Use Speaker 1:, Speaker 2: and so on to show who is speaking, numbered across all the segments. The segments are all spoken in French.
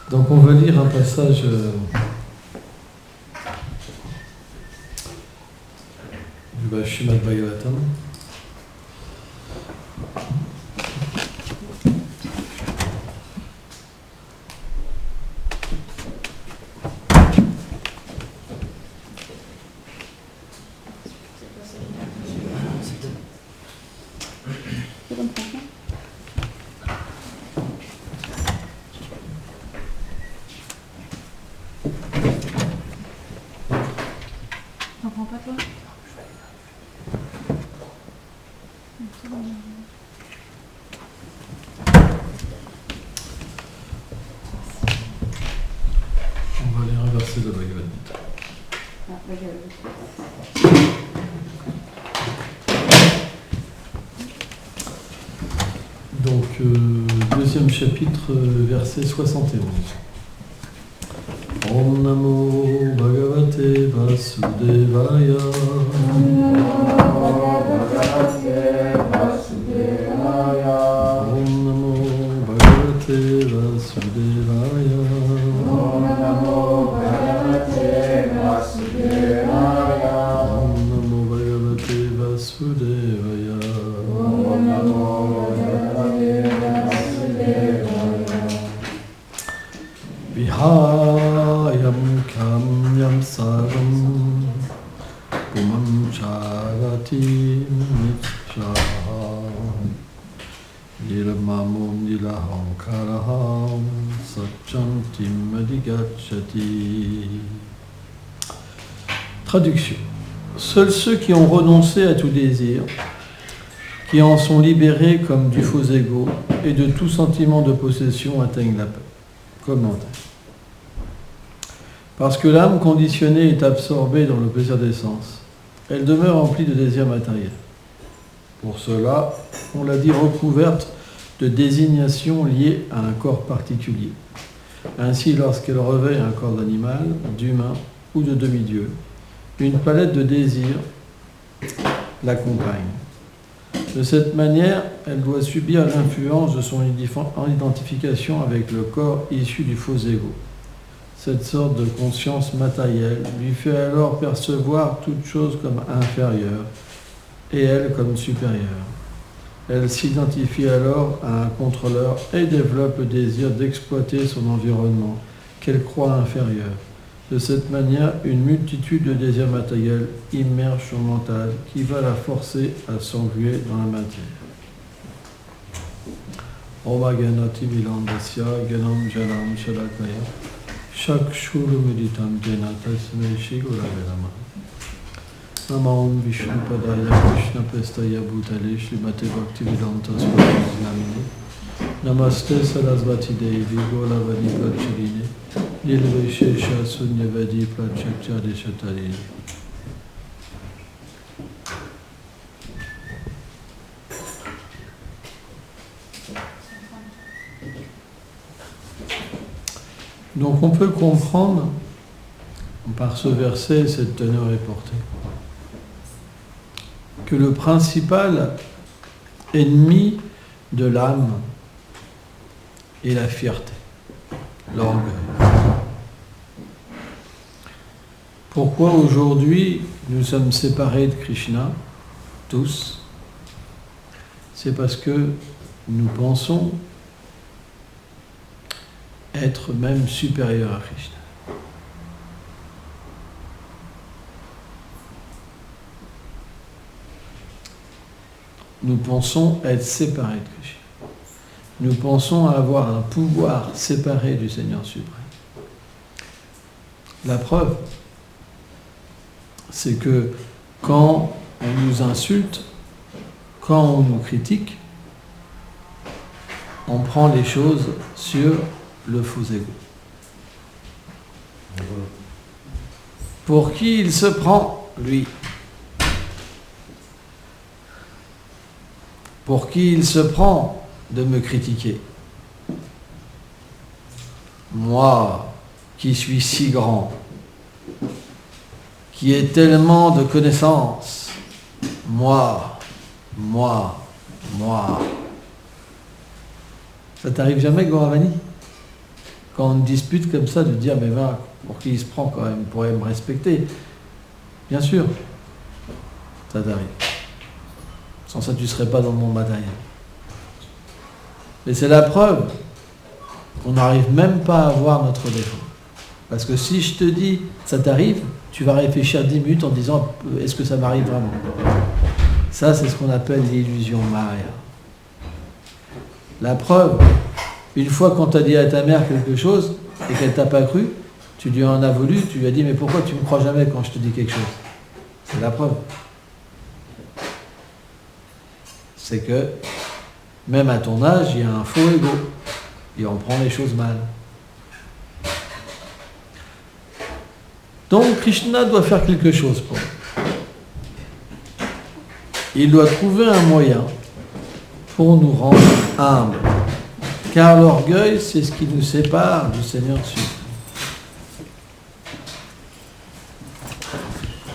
Speaker 1: Donc on va lire un passage du Srimad Bhagavatam. Donc, deuxième chapitre, verset 71. Om Namo Bhagavate Vasudevaya. Om Namo Bhagavate Vasudevaya. Om Namo Bhagavate Vasudevaya. Om Namo Bhagavate Vasudevaya. Om Namo Bhagavate Vasudevaya. Vihayam kamyam saram pumam charati mithyam nilamamum nilahankaraham satchantim adhigacchati. Traduction. Seuls ceux qui ont renoncé à tout désir, qui en sont libérés comme du faux ego et de tout sentiment de possession atteignent la paix. Commentaire. Parce que l'âme conditionnée est absorbée dans le plaisir des sens, elle demeure remplie de désirs matériels. Pour cela, on l'a dit, recouverte de désignations liées à un corps particulier. Ainsi, lorsqu'elle revêt un corps d'animal, d'humain ou de demi-dieu, une palette de désirs l'accompagne. De cette manière, elle doit subir l'influence de son identification avec le corps issu du faux ego. Cette sorte de conscience matérielle lui fait alors percevoir toute chose comme inférieure et elle comme supérieure. Elle s'identifie alors à un contrôleur et développe le désir d'exploiter son environnement qu'elle croit inférieur. De cette manière, une multitude de désirs matériels immerge son mental qui va la forcer à s'engluer dans la matière. Ova Ganati Vilandasya Ganam Jalam Shalakaya Shakshuru Meditam Janatasme Shiguravelama Namam Vishnu Padaya Krishna Prestaya Bhutale Shrimate Bhakti Vedanta Swami Namine Namaste Sarasvati Devi Golavani Prachirine Nilveshesha Sunyavadi Prachakchari Shatarine. Donc on peut comprendre par ce verset, cette teneur est portée, que le principal ennemi de l'âme est la fierté, l'orgueil. Pourquoi aujourd'hui nous sommes séparés de Krishna, tous? C'est parce que nous pensons être même supérieurs à Krishna. Nous pensons être séparés de Krishna. Nous pensons avoir un pouvoir séparé du Seigneur suprême. La preuve, c'est que quand on nous insulte, quand on nous critique, on prend les choses sur le faux ego. Pour qui il se prend, lui? Pour qui il se prend de me critiquer? Moi, qui suis si grand, qui ai tellement de connaissances, moi. Ça t'arrive jamais, Gauravani? Quand on dispute comme ça, de dire, mais va, pour qui il se prend quand même, il pourrait me respecter. Bien sûr, ça t'arrive. Sans ça, tu ne serais pas dans le monde matériel. Mais c'est la preuve qu'on n'arrive même pas à voir notre défaut. Parce que si je te dis, ça t'arrive, tu vas réfléchir 10 minutes en disant, est-ce que ça m'arrive vraiment? Ça, c'est ce qu'on appelle l'illusion Maya. La preuve, une fois qu'on t'a dit à ta mère quelque chose et qu'elle t'a pas cru, tu lui en as voulu, tu lui as dit, mais pourquoi tu me crois jamais quand je te dis quelque chose? C'est la preuve. C'est que, même à ton âge, il y a un faux ego. Et on prend les choses mal. Donc, Krishna doit faire quelque chose pour nous. Il doit trouver un moyen pour nous rendre humbles. Car l'orgueil, c'est ce qui nous sépare du Seigneur suprême.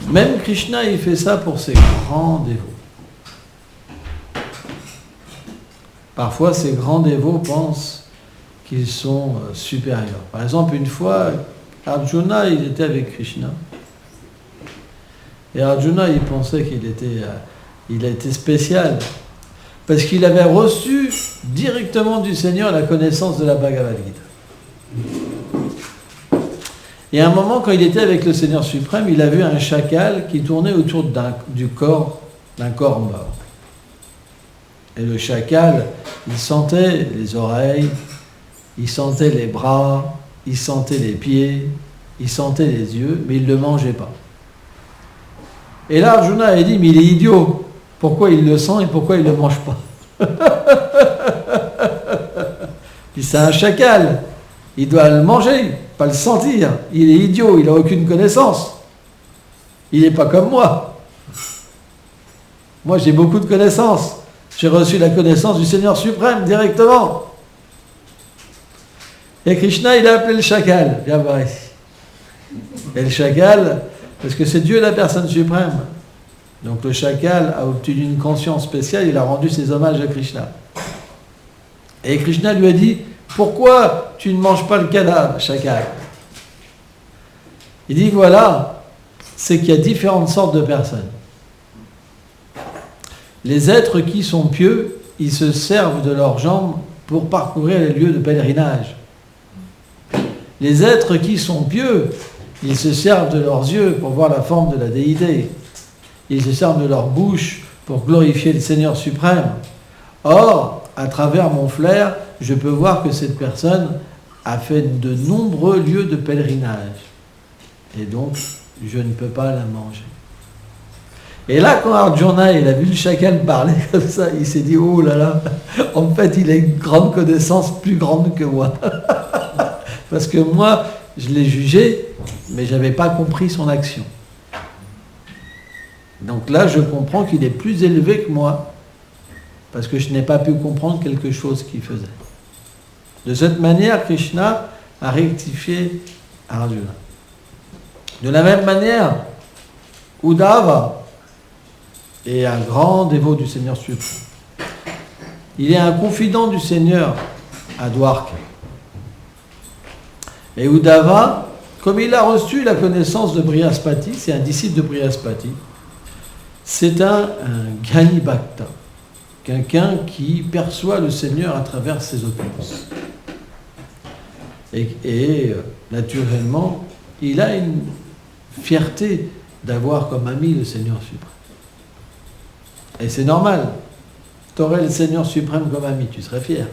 Speaker 1: Même Krishna, il fait ça pour ses grands dévots. Parfois, ces grands dévots pensent qu'ils sont supérieurs. Par exemple, une fois, Arjuna, il était avec Krishna. Et Arjuna, il pensait qu'il était spécial. Parce qu'il avait reçu directement du Seigneur la connaissance de la Bhagavad Gita. Et à un moment, quand il était avec le Seigneur suprême, il a vu un chacal qui tournait autour d'un corps mort. Et le chacal, il sentait les oreilles, il sentait les bras, il sentait les pieds, il sentait les yeux, mais il ne le mangeait pas. Et là, Arjuna a dit, mais il est idiot. Pourquoi il le sent et pourquoi il ne le mange pas? Puis c'est un chacal. Il doit le manger, pas le sentir. Il est idiot, il n'a aucune connaissance. Il n'est pas comme moi. Moi, j'ai beaucoup de connaissances. J'ai reçu la connaissance du Seigneur suprême directement. Et Krishna, il a appelé le chacal. Viens voir ici. Et le chacal, parce que c'est Dieu la personne suprême. Donc le chacal a obtenu une conscience spéciale, il a rendu ses hommages à Krishna. Et Krishna lui a dit, pourquoi tu ne manges pas le cadavre, chacal? Il dit, voilà, c'est qu'il y a différentes sortes de personnes. Les êtres qui sont pieux, ils se servent de leurs jambes pour parcourir les lieux de pèlerinage. Les êtres qui sont pieux, ils se servent de leurs yeux pour voir la forme de la déité. Ils se servent de leur bouche pour glorifier le Seigneur suprême. Or, à travers mon flair, je peux voir que cette personne a fait de nombreux lieux de pèlerinage. Et donc, je ne peux pas la manger. Et là, quand Arjuna, il a vu le chacal parler comme ça, il s'est dit, oh là là, en fait, il a une grande connaissance, plus grande que moi. Parce que moi, je l'ai jugé, mais je n'avais pas compris son action. Donc là, je comprends qu'il est plus élevé que moi, parce que je n'ai pas pu comprendre quelque chose qu'il faisait. De cette manière, Krishna a rectifié Arjuna. De la même manière, Uddhava est un grand dévot du Seigneur suprême. Il est un confident du Seigneur à Dwarka. Et Uddhava, comme il a reçu la connaissance de Brihaspati, c'est un disciple de Brihaspati, c'est un Gnani Bhakta, quelqu'un qui perçoit le Seigneur à travers ses opulences. Et naturellement, il a une fierté d'avoir comme ami le Seigneur suprême. Et c'est normal. Tu aurais le Seigneur suprême comme ami, tu serais fier.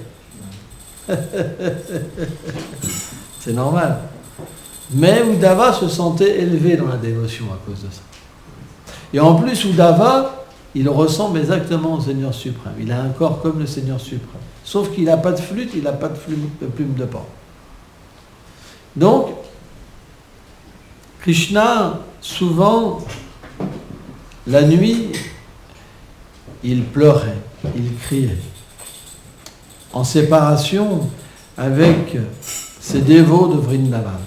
Speaker 1: C'est normal. Mais Uddhava se sentait élevé dans la dévotion à cause de ça. Et en plus, Uddhava, il ressemble exactement au Seigneur suprême. Il a un corps comme le Seigneur suprême. Sauf qu'il n'a pas de flûte, il n'a pas de plume de pan. Donc, Krishna, souvent, la nuit, il pleurait, il criait. En séparation avec ses dévots de Vrindavan.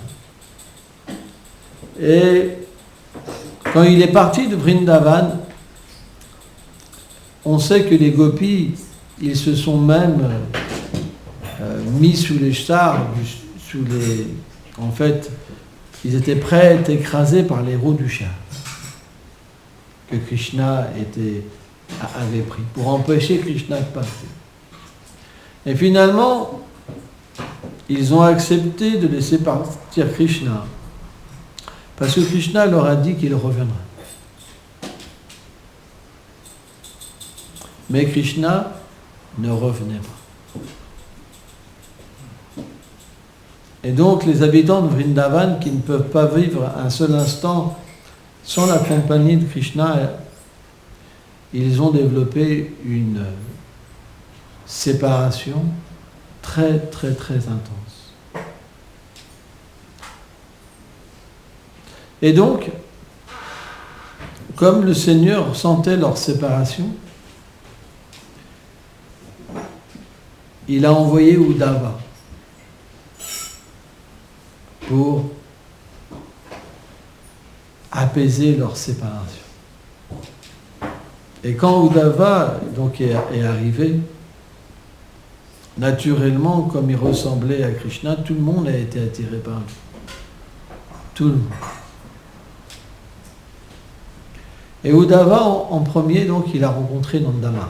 Speaker 1: Et quand il est parti de Vrindavan, on sait que les gopis, ils se sont même mis sous les stars, en fait, ils étaient prêts à être écrasés par les roues du char que Krishna avait pris pour empêcher Krishna de passer. Et finalement, ils ont accepté de laisser partir Krishna parce que Krishna leur a dit qu'il reviendrait. Mais Krishna ne revenait pas. Et donc les habitants de Vrindavan qui ne peuvent pas vivre un seul instant sans la compagnie de Krishna, ils ont développé une séparation très très très intense. Et donc, comme le Seigneur sentait leur séparation, il a envoyé Uddhava pour apaiser leur séparation. Et quand Uddhava donc, est arrivé, naturellement, comme il ressemblait à Krishna, tout le monde a été attiré par lui. Tout le monde. Et Uddhava, en premier, donc, il a rencontré Nanda Maharaj.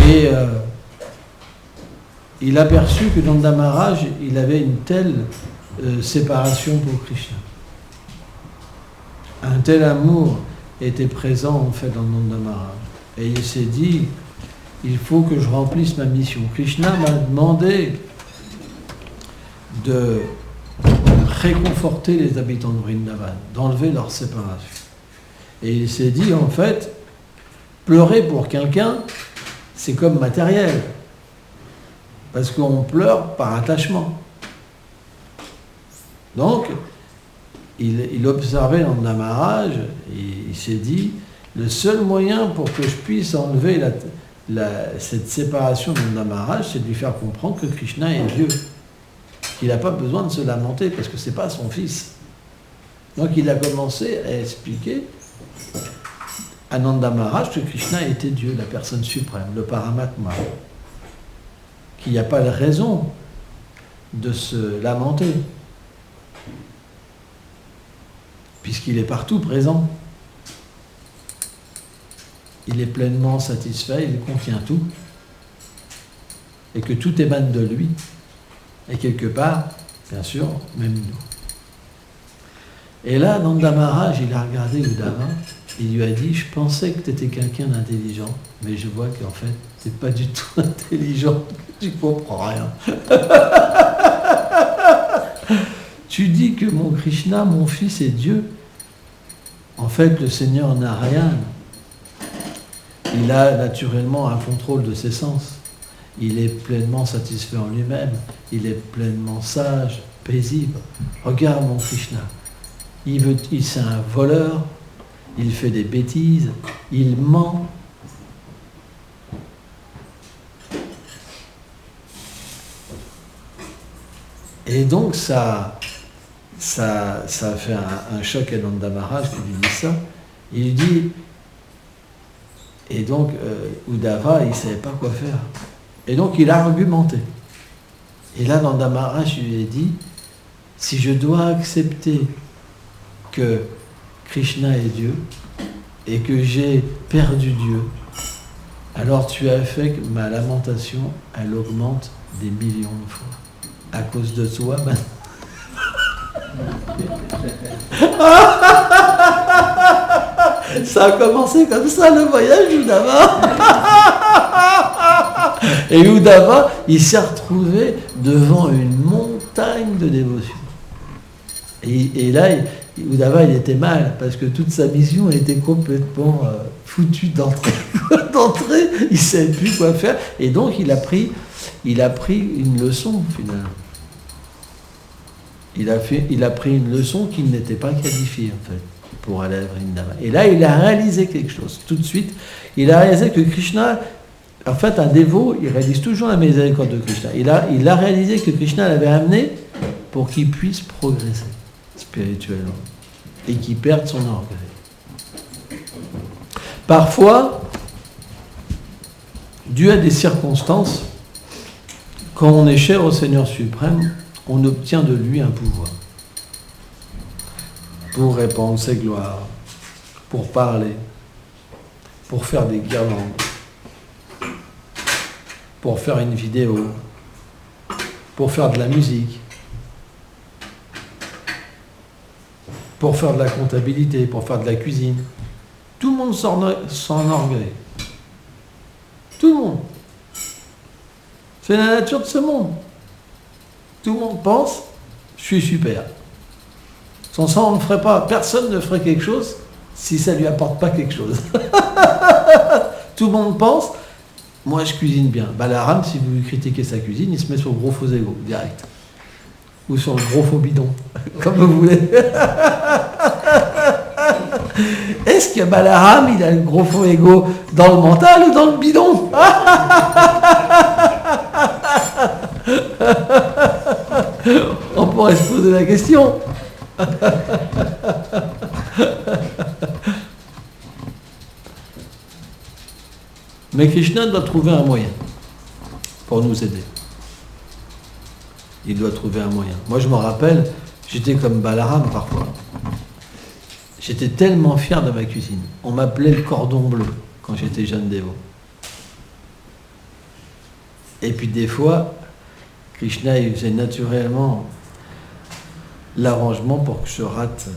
Speaker 1: Et il a perçu que Nanda Maharaj, il avait une telle séparation pour Krishna. Un tel amour était présent en fait dans Nanda Maharaj. Et il s'est dit, il faut que je remplisse ma mission. Krishna m'a demandé de réconforter les habitants de Vrindavan, d'enlever leur séparation. Et il s'est dit, en fait, pleurer pour quelqu'un, c'est comme matériel. Parce qu'on pleure par attachement. Donc, il observait Nanda Maharaj et il s'est dit, le seul moyen pour que je puisse enlever cette séparation de Nanda Maharaj, c'est de lui faire comprendre que Krishna est Dieu. Qu'il n'a pas besoin de se lamenter parce que ce n'est pas son fils. Donc il a commencé à expliquer à Nanda Maharaj que Krishna était Dieu, la personne suprême, le Paramatma. Qu'il n'y a pas de raison de se lamenter. Puisqu'il est partout présent. Il est pleinement satisfait, il contient tout. Et que tout émane de lui. Et quelque part, bien sûr, même nous. Et là, Nanda Maharaj, il a regardé Uddhava, il lui a dit, je pensais que tu étais quelqu'un d'intelligent, mais je vois qu'en fait, tu n'es pas du tout intelligent, tu ne comprends rien. Tu dis que mon Krishna, mon fils, est Dieu. En fait, le Seigneur n'a rien. Il a naturellement un contrôle de ses sens. Il est pleinement satisfait en lui-même. Il est pleinement sage, paisible. Regarde mon Krishna. C'est un voleur. Il fait des bêtises. Il ment. Et donc ça a fait un choc à Nanda Maharaj qui lui dit ça. Il lui dit, et donc Uddhava, il ne savait pas quoi faire. Et donc il a argumenté. Et là, Nanda Maharaj lui a dit, si je dois accepter que Krishna est Dieu et que j'ai perdu Dieu, alors tu as fait que ma lamentation, elle augmente des millions de fois. À cause de toi, ben... Ça a commencé comme ça, le voyage Uddhava. Et Uddhava, il s'est retrouvé devant une montagne de dévotion. Et là, Uddhava, il était mal, parce que toute sa mission était complètement foutue d'entrée. Il ne savait plus quoi faire. Et donc, il a pris une leçon, finalement. Il a pris une leçon qu'il n'était pas qualifié, en fait, pour aller à Vrindavan. Et là, il a réalisé quelque chose. Tout de suite, il a réalisé que Krishna, en fait, un dévot, il réalise toujours la miséricorde de Krishna. Il a réalisé que Krishna l'avait amené pour qu'il puisse progresser spirituellement et qu'il perde son orgueil. Parfois, dû à des circonstances, quand on est cher au Seigneur suprême, on obtient de lui un pouvoir pour répandre ses gloires, pour parler, pour faire des guirlandes, pour faire une vidéo, pour faire de la musique, pour faire de la comptabilité, pour faire de la cuisine. Tout le monde s'enorgueille. Tout le monde. C'est la nature de ce monde. Tout le monde pense, je suis super. Sans ça, on ne ferait pas. Personne ne ferait quelque chose si ça ne lui apporte pas quelque chose. Tout le monde pense, moi je cuisine bien. Balaram, si vous critiquez sa cuisine, il se met sur le gros faux égo, direct. Ou sur le gros faux bidon, comme vous voulez. Est-ce que Balaram, il a le gros faux égo dans le mental ou dans le bidon? On pourrait se poser la question. Mais Krishna doit trouver un moyen pour nous aider. Il doit trouver un moyen. Moi, je me rappelle, j'étais comme Balaram parfois. J'étais tellement fier de ma cuisine. On m'appelait le cordon bleu quand j'étais jeune dévot. Et puis des fois, Krishna il faisait naturellement l'arrangement pour que je rate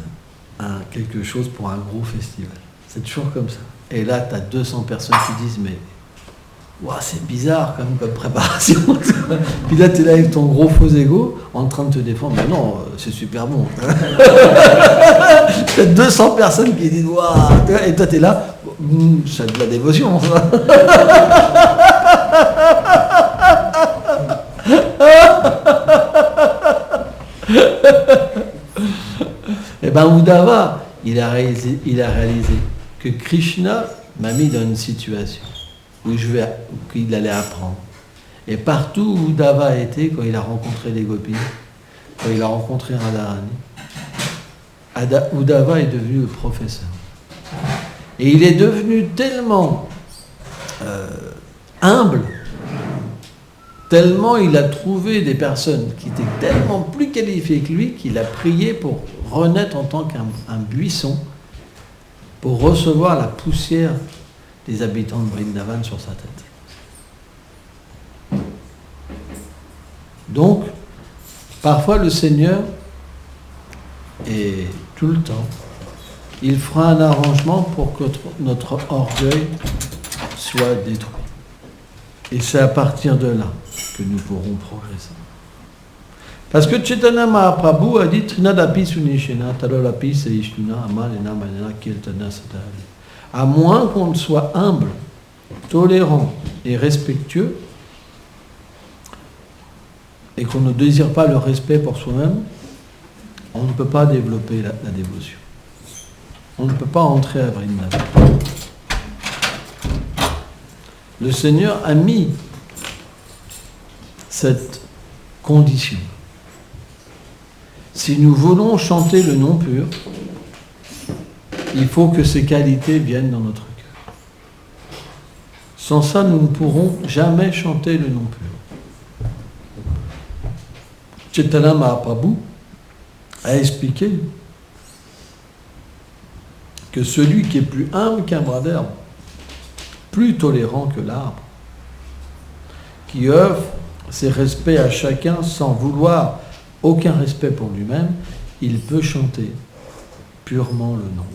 Speaker 1: quelque chose pour un gros festival. C'est toujours comme ça. Et là, tu as 200 personnes qui disent, mais wow, c'est bizarre quand même comme préparation. Puis là, tu es là avec ton gros faux égo en train de te défendre. Mais non, c'est super bon. Tu as 200 personnes qui disent, waouh, et toi, tu es là, c'est de la dévotion, ça. Et bien, Uddhava, il a réalisé que Krishna m'a mis dans une situation qu'il allait apprendre. Et partout où Uddhava a été, quand il a rencontré les gopis, quand il a rencontré Radharani, Uddhava est devenu le professeur. Et il est devenu tellement humble, tellement il a trouvé des personnes qui étaient tellement plus qualifiées que lui, qu'il a prié pour renaître en tant qu'un buisson, pour recevoir la poussière des habitants de Vrindavan sur sa tête. Donc, parfois le Seigneur, et tout le temps, il fera un arrangement pour que notre orgueil soit détruit. Et c'est à partir de là que nous pourrons progresser. Parce que Chaitanya Mahaprabhu a dit Trinadapi Sunishena, Tadolapi Seishtuna, Amalena Manena Kirtana Satali. À moins qu'on soit humble, tolérant et respectueux, et qu'on ne désire pas le respect pour soi-même, on ne peut pas développer la dévotion. On ne peut pas entrer à Vrindavan. Le Seigneur a mis cette condition. Si nous voulons chanter le nom pur, il faut que ces qualités viennent dans notre cœur. Sans ça, nous ne pourrons jamais chanter le nom pur. Chaitanya Mahaprabhu a expliqué que celui qui est plus humble qu'un bras d'herbe, plus tolérant que l'arbre, qui offre ses respects à chacun sans vouloir aucun respect pour lui-même, il peut chanter purement le nom.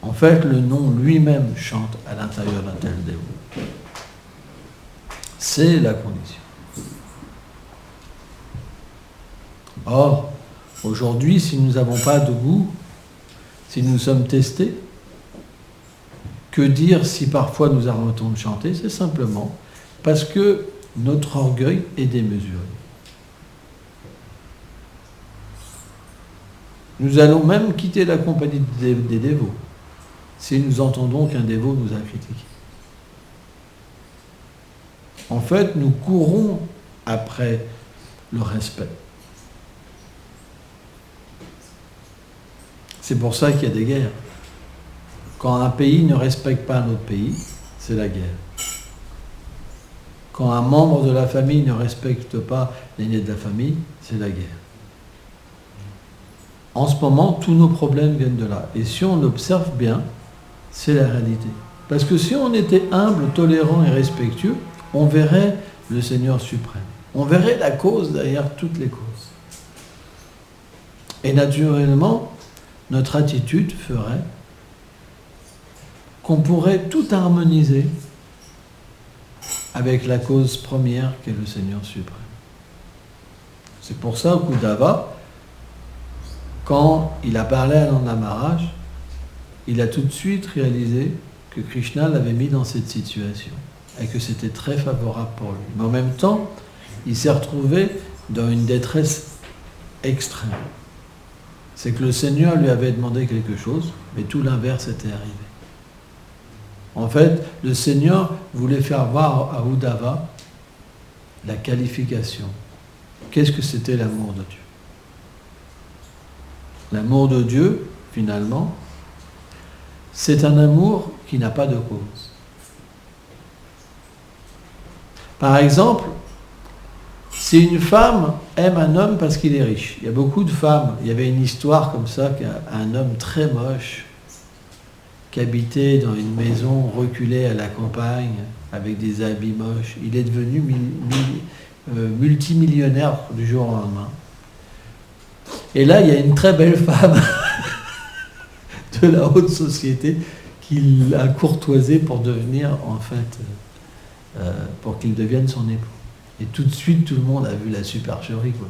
Speaker 1: En fait, le nom lui-même chante à l'intérieur d'un tel dévot. C'est la condition. Or, aujourd'hui, si nous n'avons pas de goût, si nous sommes testés, que dire si parfois nous arrêtons de chanter? C'est simplement parce que notre orgueil est démesuré. Nous allons même quitter la compagnie des dévots si nous entendons qu'un dévot nous a critiqués. En fait, nous courons après le respect. C'est pour ça qu'il y a des guerres. Quand un pays ne respecte pas un autre pays, c'est la guerre. Quand un membre de la famille ne respecte pas l'aîné de la famille, c'est la guerre. En ce moment, tous nos problèmes viennent de là. Et si on observe bien, c'est la réalité. Parce que si on était humble, tolérant et respectueux, on verrait le Seigneur suprême. On verrait la cause derrière toutes les causes. Et naturellement, notre attitude ferait qu'on pourrait tout harmoniser avec la cause première qu'est le Seigneur suprême. C'est pour ça qu'Uddhava, quand il a parlé à Nanda Maharaj, il a tout de suite réalisé que Krishna l'avait mis dans cette situation et que c'était très favorable pour lui. Mais en même temps, il s'est retrouvé dans une détresse extrême. C'est que le Seigneur lui avait demandé quelque chose, mais tout l'inverse était arrivé. En fait, le Seigneur voulait faire voir à Uddhava la qualification. Qu'est-ce que c'était l'amour de Dieu? L'amour de Dieu, finalement, c'est un amour qui n'a pas de cause. Par exemple, si une femme aime un homme parce qu'il est riche, il y a beaucoup de femmes, il y avait une histoire comme ça, qu'un homme très moche, qui habitait dans une maison reculée à la campagne, avec des habits moches, il est devenu multimillionnaire du jour au lendemain. Et là, il y a une très belle femme de la haute société qu'il a courtoisée pour devenir, en fait, pour qu'il devienne son époux. Et tout de suite, tout le monde a vu la supercherie, quoi.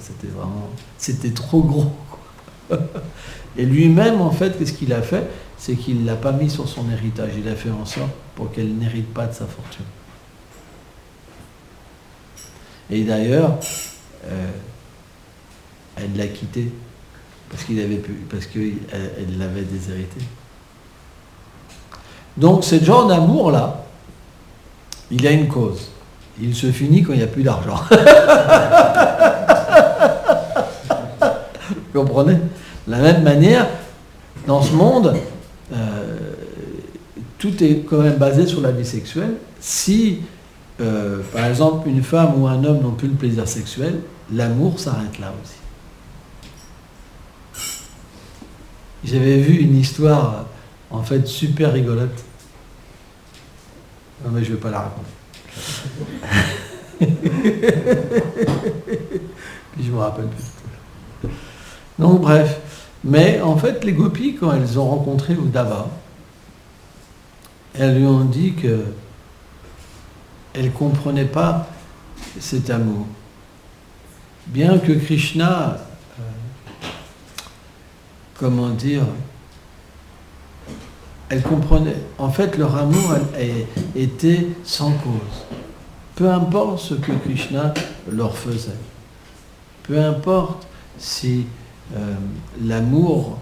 Speaker 1: C'était trop gros, quoi. Et lui-même, en fait, qu'est-ce qu'il a fait? C'est qu'il ne l'a pas mis sur son héritage. Il a fait en sorte pour qu'elle n'hérite pas de sa fortune. Et d'ailleurs, elle l'a quitté parce qu'elle l'avait déshérité. Donc, ce genre d'amour-là, il a une cause. Il se finit quand il n'y a plus d'argent. Vous comprenez? De la même manière, dans ce monde, tout est quand même basé sur la vie sexuelle. Si, par exemple, une femme ou un homme n'ont plus le plaisir sexuel, l'amour s'arrête là aussi. J'avais vu une histoire, en fait, super rigolote. Non, mais je ne vais pas la raconter. Puis je me rappelle plus. Donc bref, mais en fait les gopis, quand elles ont rencontré Uddhava, elles lui ont dit que elles ne comprenaient pas cet amour. Bien que Krishna, comment dire, elles comprenaient. En fait, leur amour était sans cause. Peu importe ce que Krishna leur faisait. Peu importe si l'amour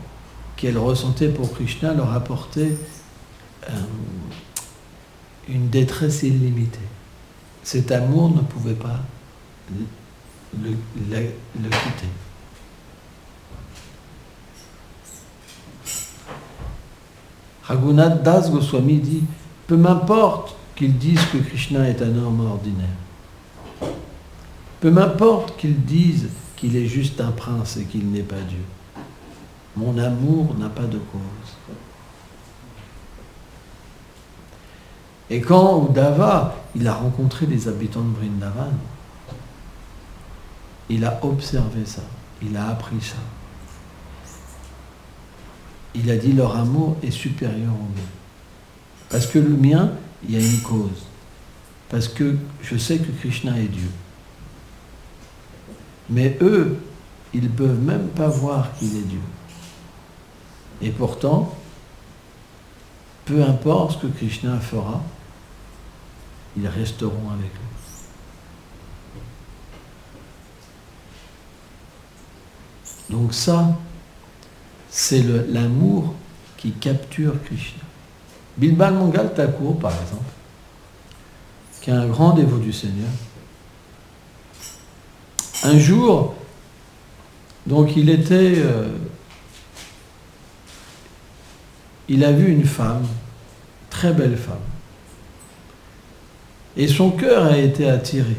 Speaker 1: qu'elles ressentaient pour Krishna leur apportait une détresse illimitée. Cet amour ne pouvait pas le quitter. Raghunath Das Goswami dit « Peu m'importe qu'ils disent que Krishna est un homme ordinaire. Peu m'importe qu'ils disent qu'il est juste un prince et qu'il n'est pas Dieu. Mon amour n'a pas de cause. » Et quand Uddhava, il a rencontré les habitants de Vrindavan, il a observé ça, il a appris ça. Il a dit leur amour est supérieur au mien. Parce que le mien, il y a une cause. Parce que je sais que Krishna est Dieu. Mais eux, ils ne peuvent même pas voir qu'il est Dieu. Et pourtant, peu importe ce que Krishna fera, ils resteront avec lui. Donc ça, c'est l'amour qui capture Krishna. Bilbal Mangal Thakur, par exemple, qui est un grand dévot du Seigneur, un jour, donc il a vu une femme, très belle femme, Et son cœur a été attiré.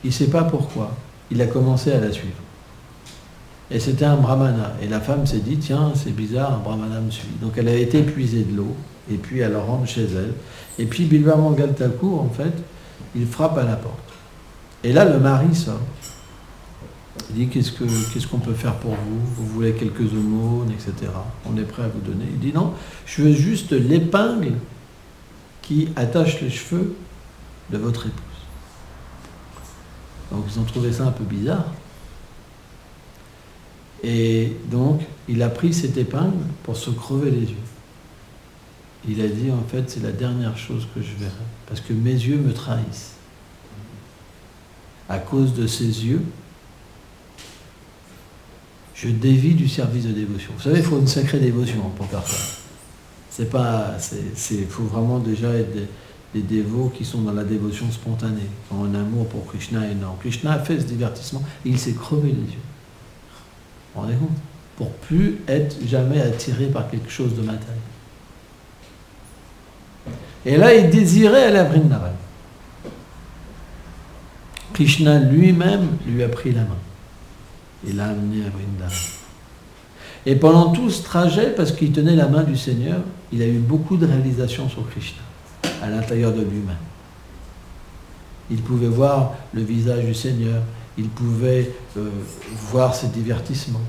Speaker 1: Il ne sait pas pourquoi. Il a commencé à la suivre. Et c'était un brahmana. Et la femme s'est dit, tiens, c'est bizarre, un brahmana me suit. Donc elle a été puiser de l'eau, et puis elle rentre chez elle. Et puis Bilva Mangal Thakur, en fait, il frappe à la porte. Et là, le mari sort. Il dit, qu'est-ce qu'on peut faire pour vous? Vous voulez quelques aumônes, etc. On est prêt à vous donner. Il dit, non, je veux juste l'épingle qui attache les cheveux de votre épouse. Donc ils ont trouvé ça un peu bizarre. Et donc, il a pris cette épingle pour se crever les yeux. Il a dit, en fait, c'est la dernière chose que je verrai, parce que mes yeux me trahissent. À cause de ses yeux, je dévie du service de dévotion. Vous savez, il faut une sacrée dévotion pour faire ça. Il faut vraiment déjà être des dévots qui sont dans la dévotion spontanée, qui ont un amour pour Krishna énorme. Krishna a fait ce divertissement et il s'est crevé les yeux. Vous vous rendez compte? Pour plus être jamais attiré par quelque chose de matériel. Et là, il désirait aller à Vrindavan. Krishna lui-même lui a pris la main. Il l'a amené à Vrindavan. Et pendant tout ce trajet, parce qu'il tenait la main du Seigneur, il a eu beaucoup de réalisations sur Krishna, à l'intérieur de lui-même. Il pouvait voir le visage du Seigneur, il pouvait voir ses divertissements,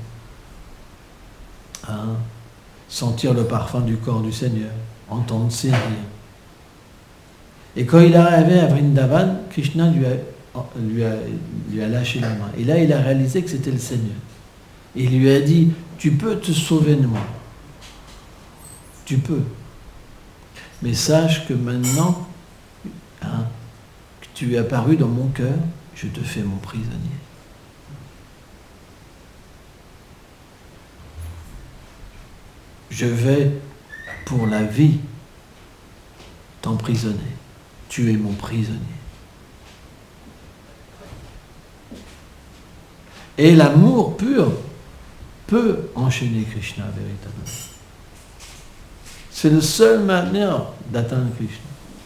Speaker 1: sentir le parfum du corps du Seigneur, entendre ses rires. Et quand il est arrivé à Vrindavan, Krishna lui a lâché la main. Et là, il a réalisé que c'était le Seigneur. Et il lui a dit, tu peux te sauver de moi. Tu peux. Mais sache que maintenant, que tu es apparu dans mon cœur, je te fais mon prisonnier. Je vais, pour la vie, t'emprisonner. Tu es mon prisonnier. Et l'amour pur peut enchaîner Krishna véritablement. C'est la seule manière d'atteindre Krishna.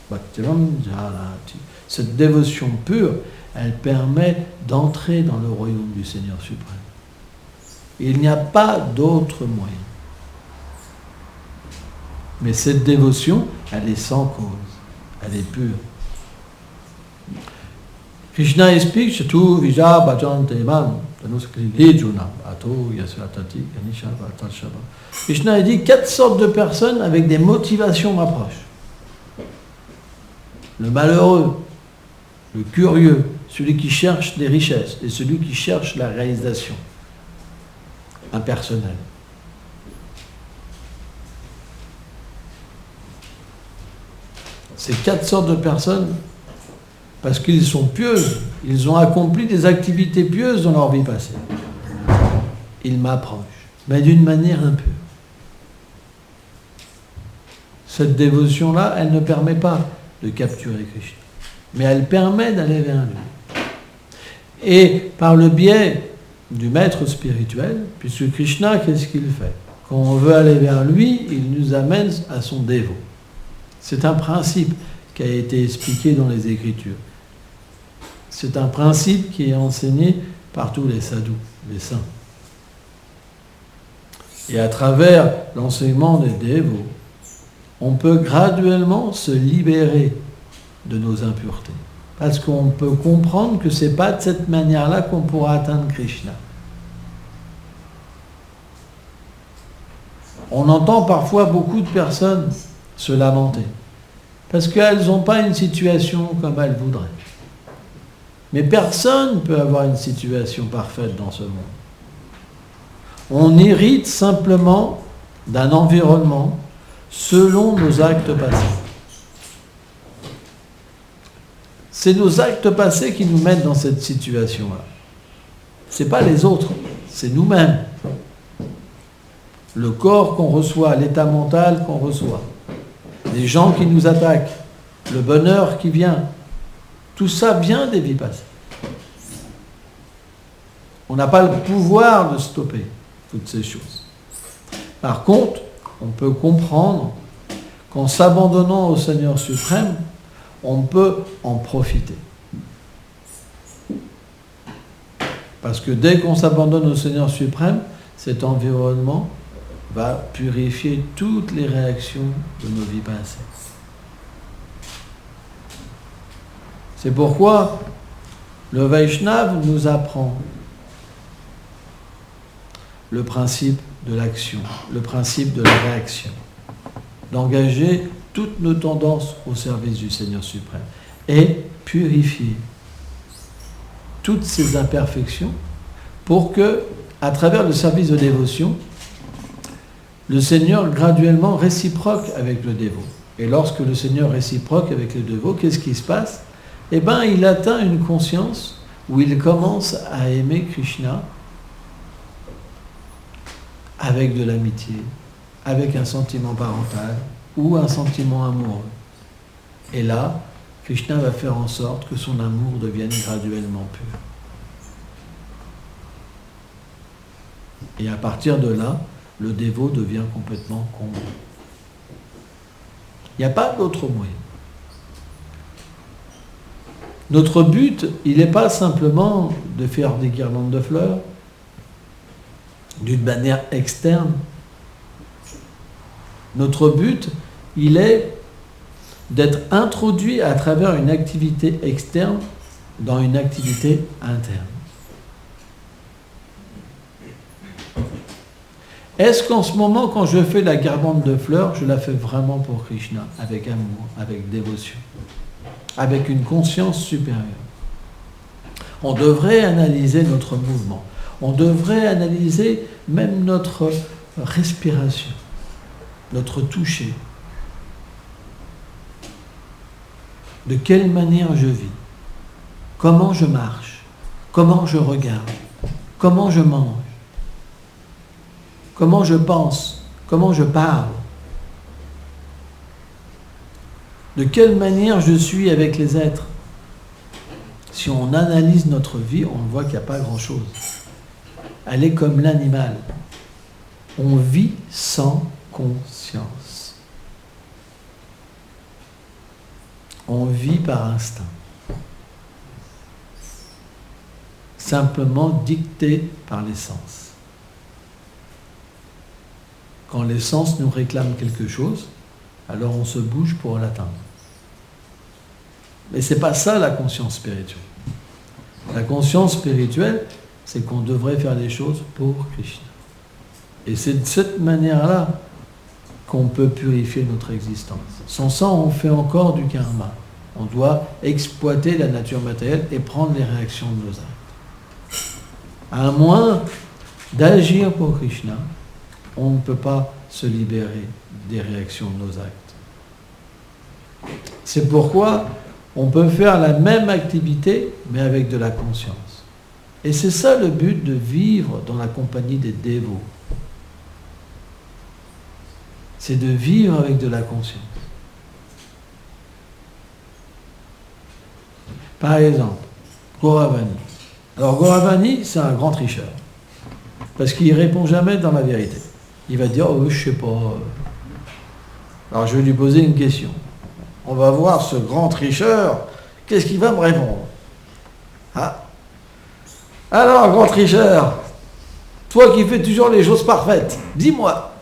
Speaker 1: Bhaktiram Jarati. Cette dévotion pure, elle permet d'entrer dans le royaume du Seigneur suprême. Il n'y a pas d'autre moyen. Mais cette dévotion, elle est sans cause. Elle est pure. Krishna explique Chatu Vija Bhajante Man. Krishna dit 4 sortes de personnes avec des motivations m'approchent. Le malheureux, le curieux, celui qui cherche des richesses et celui qui cherche la réalisation impersonnelle. Ces 4 sortes de personnes, parce qu'ils sont pieuses, ils ont accompli des activités pieuses dans leur vie passée. Ils m'approchent, mais d'une manière impure. Cette dévotion-là, elle ne permet pas de capturer Krishna, mais elle permet d'aller vers lui. Et par le biais du maître spirituel, puisque Krishna, qu'est-ce qu'il fait? Quand on veut aller vers lui, il nous amène à son dévot. C'est un principe qui a été expliqué dans les Écritures. C'est un principe qui est enseigné par tous les sadhus, les saints. Et à travers l'enseignement des dévots, on peut graduellement se libérer de nos impuretés. Parce qu'on peut comprendre que ce n'est pas de cette manière-là qu'on pourra atteindre Krishna. On entend parfois beaucoup de personnes se lamenter, parce qu'elles n'ont pas une situation comme elles voudraient. Mais personne ne peut avoir une situation parfaite dans ce monde. On hérite simplement d'un environnement selon nos actes passés. C'est nos actes passés qui nous mettent dans cette situation-là. Ce n'est pas les autres, c'est nous-mêmes. Le corps qu'on reçoit, l'état mental qu'on reçoit, les gens qui nous attaquent, le bonheur qui vient, tout ça vient des vies passées. On n'a pas le pouvoir de stopper toutes ces choses. Par contre, on peut comprendre qu'en s'abandonnant au Seigneur suprême, on peut en profiter. Parce que dès qu'on s'abandonne au Seigneur suprême, cet environnement va purifier toutes les réactions de nos vies passées. C'est pourquoi le Vaishnava nous apprend le principe de l'action, le principe de la réaction, d'engager toutes nos tendances au service du Seigneur suprême et purifier toutes ces imperfections pour que, à travers le service de dévotion, le Seigneur graduellement réciproque avec le dévot. Et lorsque le Seigneur réciproque avec le dévot, qu'est-ce qui se passe? Eh bien, il atteint une conscience où il commence à aimer Krishna avec de l'amitié, avec un sentiment parental ou un sentiment amoureux. Et là, Krishna va faire en sorte que son amour devienne graduellement pur. Et à partir de là, le dévot devient complètement comblé. Il n'y a pas d'autre moyen. Notre but, il n'est pas simplement de faire des guirlandes de fleurs d'une manière externe. Notre but, il est d'être introduit à travers une activité externe dans une activité interne. Est-ce qu'en ce moment, quand je fais la guirlande de fleurs, je la fais vraiment pour Krishna, avec amour, avec dévotion, avec une conscience supérieure? On devrait analyser notre mouvement. On devrait analyser même notre respiration, notre toucher. De quelle manière je vis? Comment je marche? Comment je regarde? Comment je mange? Comment je pense? Comment je parle? De quelle manière je suis avec les êtres? Si on analyse notre vie, on voit qu'il n'y a pas grand-chose. Elle est comme l'animal. On vit sans conscience. On vit par instinct. Simplement dicté par les sens. Quand les sens nous réclament quelque chose, alors on se bouge pour l'atteindre. Mais ce n'est pas ça la conscience spirituelle. La conscience spirituelle, c'est qu'on devrait faire les choses pour Krishna. Et c'est de cette manière-là qu'on peut purifier notre existence. Sans ça, on fait encore du karma. On doit exploiter la nature matérielle et prendre les réactions de nos actes. À moins d'agir pour Krishna, on ne peut pas se libérer des réactions de nos actes. C'est pourquoi on peut faire la même activité, mais avec de la conscience. Et c'est ça le but de vivre dans la compagnie des dévots. C'est de vivre avec de la conscience. Par exemple, Gauravani. Alors Gauravani, c'est un grand tricheur. Parce qu'il ne répond jamais dans la vérité. Il va dire, oh, je ne sais pas. Alors je vais lui poser une question. On va voir ce grand tricheur, qu'est-ce qu'il va me répondre? Ah. Alors, grand tricheur, toi qui fais toujours les choses parfaites, dis-moi,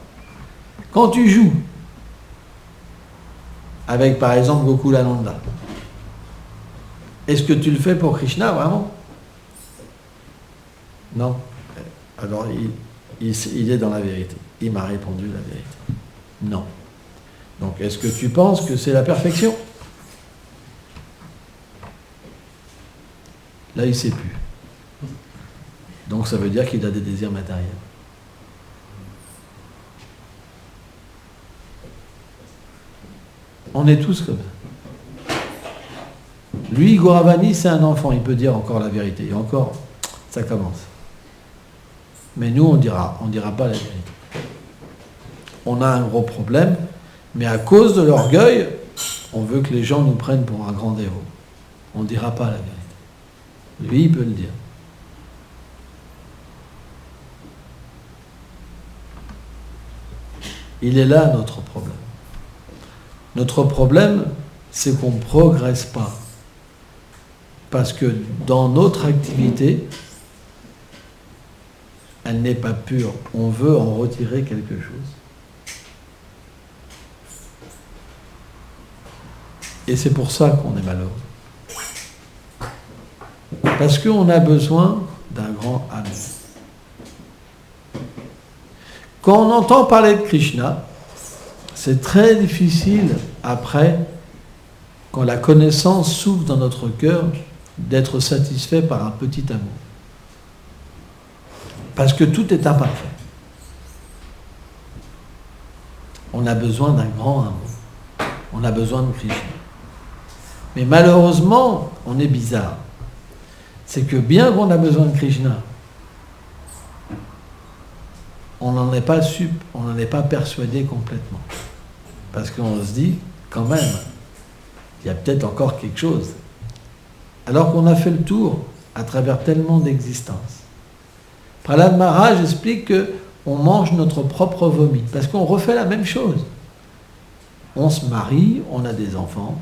Speaker 1: quand tu joues avec, par exemple, Gokulananda, est-ce que tu le fais pour Krishna, vraiment? Non. Alors, il est dans la vérité. Il m'a répondu la vérité. Non. Donc, est-ce que tu penses que c'est la perfection? Là, il ne sait plus. Donc, ça veut dire qu'il a des désirs matériels. On est tous comme ça. Lui, Gauravani, c'est un enfant. Il peut dire encore la vérité. Et encore, ça commence. Mais nous, on dira pas la vérité. On a un gros problème, mais à cause de l'orgueil, on veut que les gens nous prennent pour un grand dévot. On ne dira pas la vérité. Lui, il peut le dire. Il est là notre problème. Notre problème, c'est qu'on ne progresse pas. Parce que dans notre activité, elle n'est pas pure. On veut en retirer quelque chose. Et c'est pour ça qu'on est malheureux. Parce qu'on a besoin d'un grand amour. Quand on entend parler de Krishna, c'est très difficile après, quand la connaissance s'ouvre dans notre cœur, d'être satisfait par un petit amour. Parce que tout est imparfait. On a besoin d'un grand amour. On a besoin de Krishna. Mais malheureusement, on est bizarre. C'est que bien qu'on a besoin de Krishna, on n'en est pas persuadé complètement. Parce qu'on se dit, quand même, il y a peut-être encore quelque chose. Alors qu'on a fait le tour à travers tellement d'existences. Prahlad Maharaj explique qu'on mange notre propre vomi, parce qu'on refait la même chose. On se marie, on a des enfants,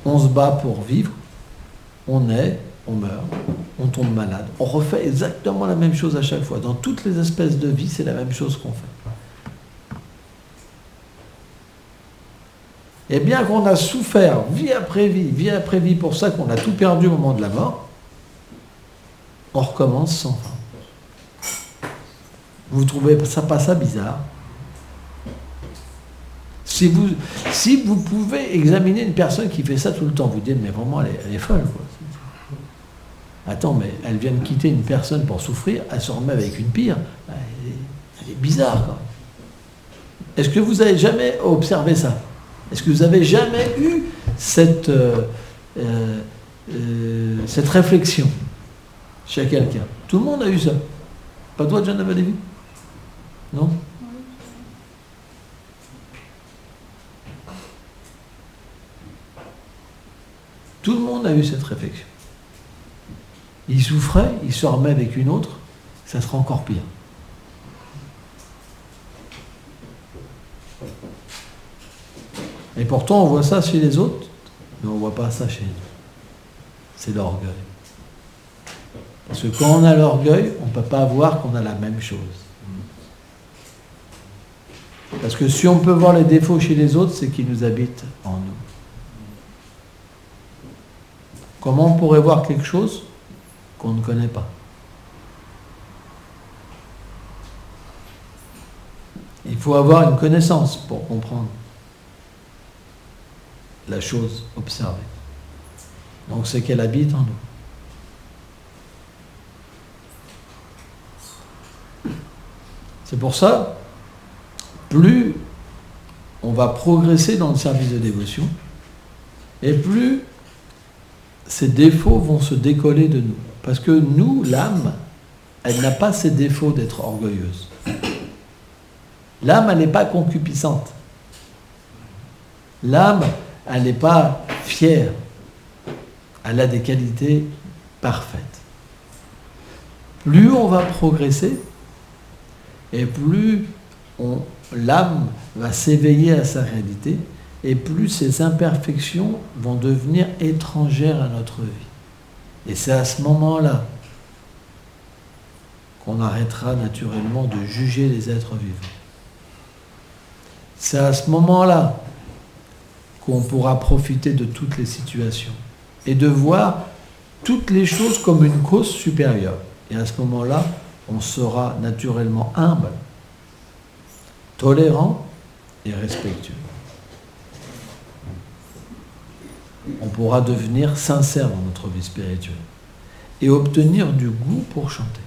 Speaker 1: on se bat pour vivre, on naît, on meurt, on tombe malade. On refait exactement la même chose à chaque fois. Dans toutes les espèces de vie, c'est la même chose qu'on fait. Et bien qu'on a souffert vie après vie pour ça, qu'on a tout perdu au moment de la mort, on recommence sans fin. Vous trouvez ça pas ça bizarre? Si vous pouvez examiner une personne qui fait ça tout le temps, vous dites, mais vraiment, elle est folle, quoi. Attends, mais elle vient de quitter une personne pour souffrir, elle se remet avec une pire. Elle est bizarre, quoi. Est-ce que vous avez jamais observé ça? Est-ce que vous avez jamais eu cette réflexion chez quelqu'un? Tout le monde a eu ça. Pas toi, John Avadevi? Non? Tout le monde a eu cette réflexion. Il souffrait, il se remet avec une autre, ça sera encore pire. Et pourtant, on voit ça chez les autres, mais on ne voit pas ça chez nous. C'est l'orgueil. Parce que quand on a l'orgueil, on ne peut pas voir qu'on a la même chose. Parce que si on peut voir les défauts chez les autres, c'est qu'ils nous habitent en nous. Comment on pourrait voir quelque chose qu'on ne connaît pas? Il faut avoir une connaissance pour comprendre la chose observée. Donc c'est qu'elle habite en nous. C'est pour ça, plus on va progresser dans le service de dévotion, et plus ces défauts vont se décoller de nous. Parce que nous, l'âme, elle n'a pas ces défauts d'être orgueilleuse. L'âme, elle n'est pas concupiscente. L'âme, elle n'est pas fière. Elle a des qualités parfaites. Plus on va progresser, et plus l'âme va s'éveiller à sa réalité, et plus ces imperfections vont devenir étrangères à notre vie. Et c'est à ce moment-là qu'on arrêtera naturellement de juger les êtres vivants. C'est à ce moment-là qu'on pourra profiter de toutes les situations et de voir toutes les choses comme une cause supérieure. Et à ce moment-là, on sera naturellement humble, tolérant et respectueux. On pourra devenir sincère dans notre vie spirituelle et obtenir du goût pour chanter.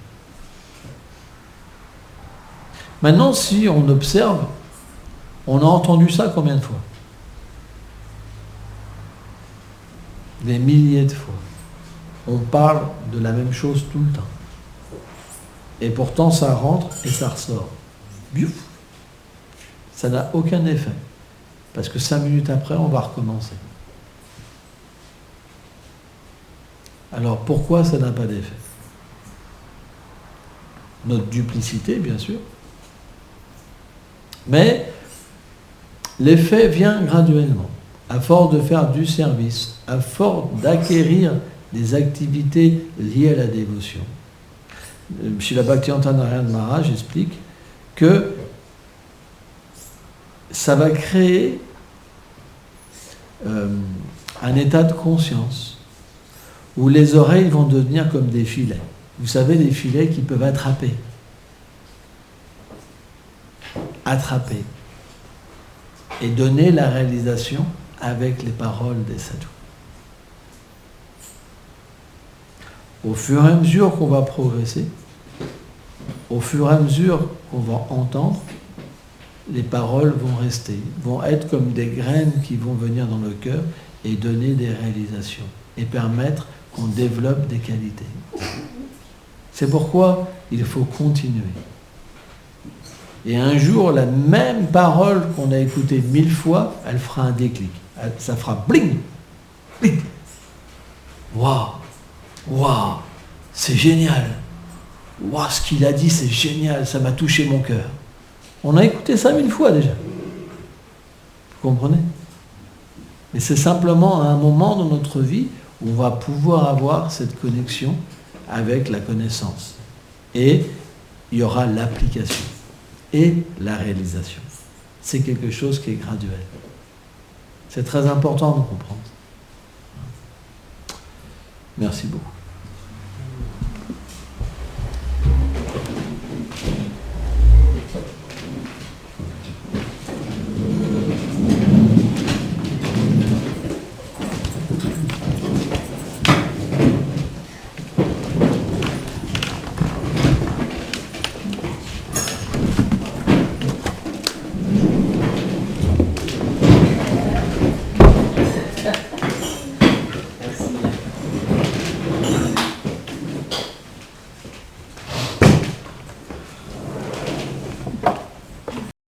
Speaker 1: Maintenant, si on observe, on a entendu ça combien de fois? Des milliers de fois. On parle de la même chose tout le temps. Et pourtant, ça rentre et ça ressort. Biouf. Ça n'a aucun effet. Parce que 5 minutes après, on va recommencer. Alors pourquoi ça n'a pas d'effet? Notre duplicité, bien sûr. Mais L'effet vient graduellement, à force de faire du service, à force d'acquérir des activités liées à la dévotion. Srila Bhaktivedanta Narayana Maharaj explique que ça va créer un état de conscience où les oreilles vont devenir comme des filets. Vous savez, des filets qui peuvent attraper et donner la réalisation avec les paroles des sadhus. Au fur et à mesure qu'on va progresser, au fur et à mesure qu'on va entendre, les paroles vont rester, vont être comme des graines qui vont venir dans le cœur et donner des réalisations et permettre qu'on développe des qualités. C'est pourquoi il faut continuer. Et un jour, la même parole qu'on a écoutée 1000 fois, elle fera un déclic. Ça fera bling, bling. Waouh, waouh, c'est génial. Waouh, ce qu'il a dit, c'est génial, ça m'a touché mon cœur. On a écouté ça 1000 fois déjà. Vous comprenez? Mais c'est simplement à un moment dans notre vie où on va pouvoir avoir cette connexion avec la connaissance. Et il y aura l'application et la réalisation. C'est quelque chose qui est graduel. C'est très important de comprendre. Merci beaucoup.